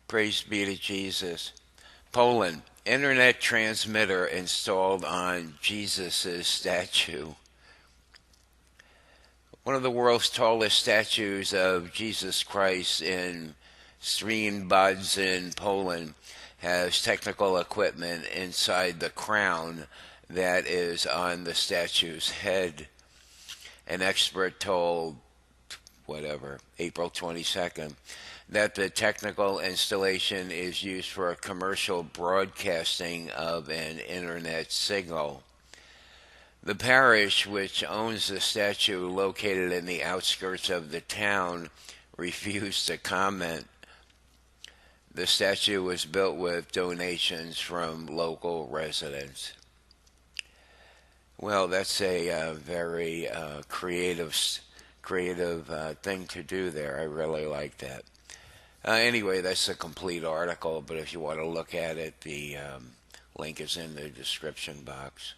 Praise be to Jesus. Poland. Internet transmitter installed on Jesus' statue. One of the world's tallest statues of Jesus Christ in Steenbadzin, Poland, has technical equipment inside the crown that is on the statue's head. An expert told April 22nd, that the technical installation is used for a commercial broadcasting of an internet signal. The parish, which owns the statue located in the outskirts of the town, refused to comment. The statue was built with donations from local residents. Well, that's a very creative thing to do there. I really like that. Anyway, that's a complete article, but if you want to look at it, the link is in the description box.